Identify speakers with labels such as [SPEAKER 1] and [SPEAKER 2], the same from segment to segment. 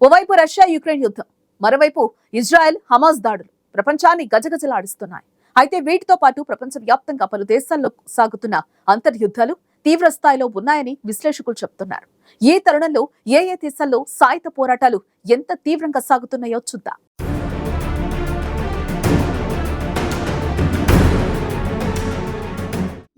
[SPEAKER 1] ఓవైపు Russia Ukraine యుద్ధం, మరోవైపు ఇజ్రాయెల్ హమాస్ దాడులు ప్రపంచాన్ని గజగజలాడిస్తున్నాయి. అయితే వీటితో పాటు ప్రపంచవ్యాప్తంగా పలు దేశాల్లో సాగుతున్న అంతర్యుద్ధాలు తీవ్ర స్థాయిలో ఉన్నాయని విశ్లేషకులు చెబుతున్నారు. ఈ తరుణంలో ఏ దేశాల్లో సాయుధ పోరాటాలు ఎంత తీవ్రంగా సాగుతున్నాయో చూద్దాం.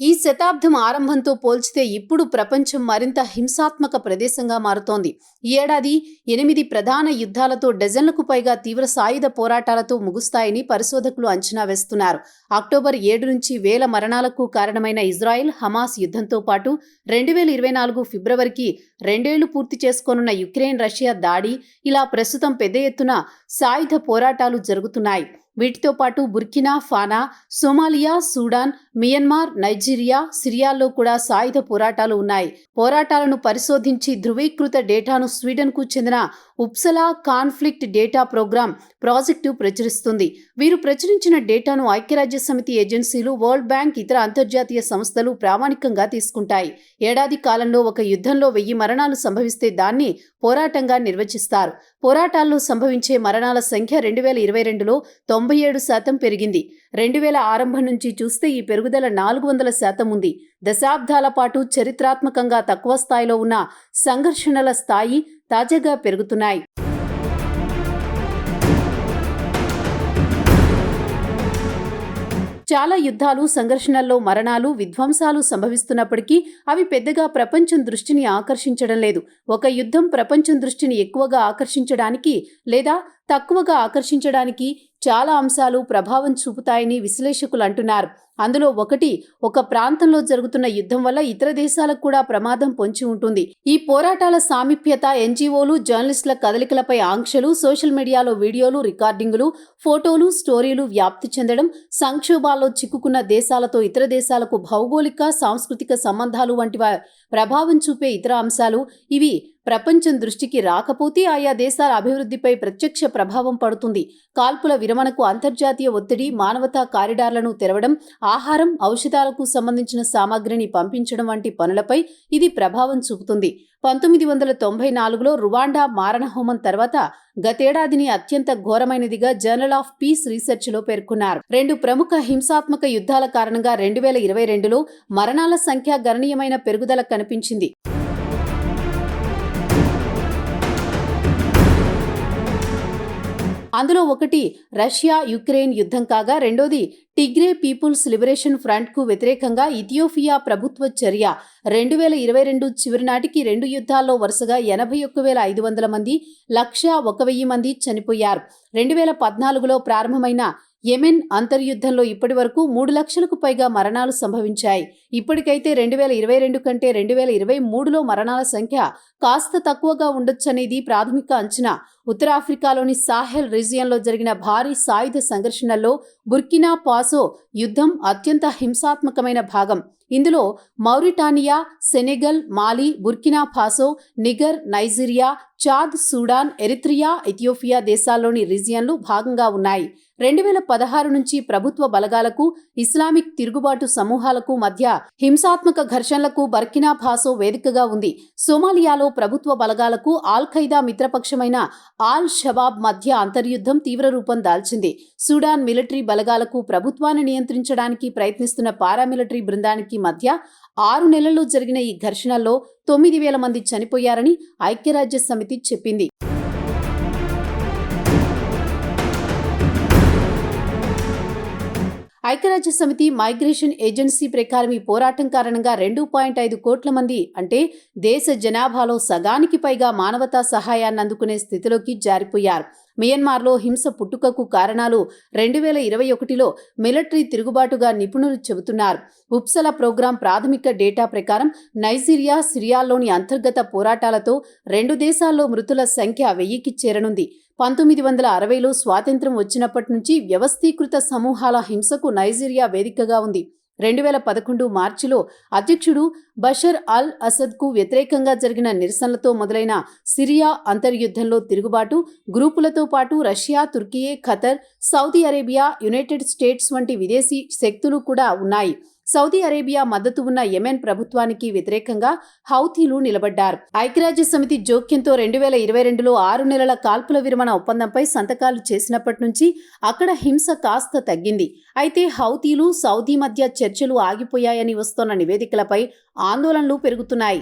[SPEAKER 2] ఈ శతాబ్దం ఆరంభంతో పోల్చితే ఇప్పుడు ప్రపంచం మరింత హింసాత్మక ప్రదేశంగా మారుతోంది. ఈ ఏడాది 8 ప్రధాన యుద్ధాలతో డజన్లకు పైగా తీవ్ర సాయుధ పోరాటాలతో ముగుస్తాయని పరిశోధకులు అంచనా వేస్తున్నారు. అక్టోబర్ 7 నుంచి వేల మరణాలకు కారణమైన ఇజ్రాయెల్ హమాస్ యుద్ధంతో పాటు 2024 ఫిబ్రవరికి 2 ఏళ్లు పూర్తి చేసుకోనున్న యుక్రెయిన్ రష్యా దాడి, ఇలా ప్రస్తుతం పెద్ద ఎత్తున సాయుధ పోరాటాలు జరుగుతున్నాయి. వీటితో పాటు Burkina Faso, Somalia, Sudan, Myanmar, Nigeria, సిరియాల్లో కూడా సాయుధ పోరాటాలు ఉన్నాయి. పోరాటాలను పరిశోధించి ధృవీకృత డేటాను స్వీడన్కు చెందిన ఉప్సలా కాన్ఫ్లిక్ట్ డేటా ప్రోగ్రామ్ ప్రాజెక్టు ప్రచురిస్తుంది. వీరు ప్రచురించిన డేటాను ఐక్యరాజ్య సమితి ఏజెన్సీలు, వరల్డ్ బ్యాంక్, ఇతర అంతర్జాతీయ సంస్థలు ప్రామాణికంగా తీసుకుంటాయి. ఏడాది కాలంలో ఒక యుద్ధంలో 1000 మరణాలు సంభవిస్తే దాన్ని పోరాటంగా నిర్వచిస్తారు. పోరాటాల్లో సంభవించే మరణాల సంఖ్య 2022లో 97% పెరిగింది. 2000 ఆరంభం నుంచి చూస్తే ఈ పెరుగుదల 400% ఉంది. దశాబ్దాల పాటు చరిత్రాత్మకంగా తక్కువ స్థాయిలో ఉన్న సంఘర్షణల స్థాయి తాజాగా పెరుగుతున్నాయి. చాలా యుద్ధాలు, సంఘర్షణల్లో మరణాలు, విధ్వంసాలు సంభవిస్తున్నప్పటికీ అవి పెద్దగా ప్రపంచం దృష్టిని ఆకర్షించడం లేదు. ఒక యుద్ధం ప్రపంచం దృష్టిని ఎక్కువగా ఆకర్షించడానికి లేదా తక్కువగా ఆకర్షించడానికి చాలా అంశాలు ప్రభావం చూపుతాయని విశ్లేషకులు అంటున్నారు. అందులో ఒకటి, ఒక ప్రాంతంలో జరుగుతున్న యుద్ధం వల్ల ఇతర దేశాలకు కూడా ప్రమాదం పొంచి ఉంటుంది. ఈ పోరాటాల సామీప్యత, ఎన్జీఓలు, జర్నలిస్టుల కదలికలపై ఆంక్షలు, సోషల్ మీడియాలో వీడియోలు, రికార్డింగులు, ఫోటోలు, స్టోరీలు వ్యాప్తి చెందడం, సంక్షోభాల్లో చిక్కుకున్న దేశాలతో ఇతర దేశాలకు భౌగోళిక, సాంస్కృతిక సంబంధాలు వంటి ప్రభావం చూపే ఇతర అంశాలు. ఇవి ప్రపంచం దృష్టికి రాకపోతే ఆయా దేశాల అభివృద్ధిపై ప్రత్యక్ష ప్రభావం పడుతుంది. కాల్పుల విరమణకు అంతర్జాతీయ ఒత్తిడి, మానవతా కారిడార్లను తెరవడం, ఆహారం, ఔషధాలకు సంబంధించిన సామాగ్రిని పంపించడం వంటి పనులపై ఇది ప్రభావం చూపుతుంది. 1994లో రువాండా మారణహోమం తర్వాత గతేడాదిని అత్యంత ఘోరమైనదిగా జర్నల్ ఆఫ్ పీస్ రీసెర్చ్లో పేర్కొన్నారు. 2 ప్రముఖ హింసాత్మక యుద్ధాల కారణంగా 2022లో మరణాల సంఖ్య గణనీయమైన పెరుగుదల కనిపించింది. అందులో ఒకటి రష్యా యుక్రెయిన్ యుద్ధం కాగా, రెండోది టిగ్రే పీపుల్స్ లిబరేషన్ ఫ్రంట్కు వ్యతిరేకంగా ఇథియోపియా ప్రభుత్వ చర్య. 2022 చివరి నాటికి 2 యుద్ధాల్లో వరుసగా 81,500 మంది, 101,000 మంది చనిపోయారు. 2014లో ప్రారంభమైన యెమెన్ అంతర్యుద్ధంలో ఇప్పటి వరకు 3 లక్షలకు పైగా మరణాలు సంభవించాయి. ఇప్పటికైతే 2022 కంటే 2023లో మరణాల సంఖ్య కాస్త తక్కువగా ఉండొచ్చనేది ప్రాథమిక అంచనా. ఉత్తరాఫ్రికాలోని సాహెల్ రీజియన్లో జరిగిన భారీ సాయుధ సంఘర్షణల్లో బుర్కినా ఫాసో యుద్ధం అత్యంత హింసాత్మకమైన భాగం. ఇందులో Mauritania, Senegal, Mali, Burkina Faso, Niger, Nigeria, Chad, Sudan, Eritrea, Ethiopia దేశాల్లోని రీజియన్లు భాగంగా ఉన్నాయి. 2016 నుంచి ప్రభుత్వ బలగాలకు, ఇస్లామిక్ తిరుగుబాటు సమూహాలకు మధ్య హింసాత్మక ఘర్షణలకు బర్కినా ఫాసో వేదికగా ఉంది. సోమాలియాలో ప్రభుత్వ బలగాలకు, ఆల్ ఖైదా మిత్రపక్షమైన ఆల్ షబాబ్ మధ్య అంతర్యుద్ధం తీవ్ర రూపం దాల్చింది. సూడాన్ మిలిటరీ బలగాలకు, ప్రభుత్వాన్ని నియంత్రించడానికి ప్రయత్నిస్తున్న పారామిలిటరీ బృందానికి మధ్య 6 నెలల్లో జరిగిన ఈ ఘర్షణల్లో 9,000 మంది చనిపోయారని ఐక్యరాజ్య సమితి చెప్పింది. ఐక్యరాజ్య సమితి మైగ్రేషన్ ఏజెన్సీ ప్రకారం ఈ పోరాటం కారణంగా 2.5 కోట్ల మంది, అంటే దేశ జనాభాలో సగానికి పైగా మానవతా సహాయాన్ని అందుకునే స్థితిలోకి జారిపోయారు. మియన్మార్లో హింస పుట్టుకకు కారణాలు 2021లో మిలిటరీ తిరుగుబాటుగా నిపుణులు చెబుతున్నారు. ఉప్సలా ప్రోగ్రాం ప్రాథమిక డేటా ప్రకారం నైజీరియా, సిరియాల్లోని అంతర్గత పోరాటాలతో 2 దేశాల్లో మృతుల సంఖ్య 1000కి చేరనుంది. 1960లో స్వాతంత్ర్యం వచ్చినప్పటి నుంచి వ్యవస్థీకృత సమూహాల హింసకు నైజీరియా వేదికగా ఉంది. 2011 మార్చిలో అధ్యక్షుడు బషర్ అల్ అసద్కు వ్యతిరేకంగా జరిగిన నిరసనలతో మొదలైన సిరియా అంతర్యుద్ధంలో తిరుగుబాటు గ్రూపులతో పాటు Russia, Turkey, Qatar, Saudi Arabia, United States వంటి విదేశీ శక్తులు కూడా ఉన్నాయి. సౌదీ అరేబియా మద్దతు ఉన్న యెమెన్ ప్రభుత్వానికి వ్యతిరేకంగా హౌతీలు నిలబడ్డారు. ఐక్యరాజ్య సమితి జోక్యంతో 2022లో 6 నెలల కాల్పుల విరమణ ఒప్పందంపై సంతకాలు చేసినప్పటి నుంచి అక్కడ హింస కాస్త తగ్గింది. అయితే హౌతీలు, సౌదీ మధ్య చర్చలు ఆగిపోయాయని వస్తోన్న నివేదికలపై ఆందోళనలు పెరుగుతున్నాయి.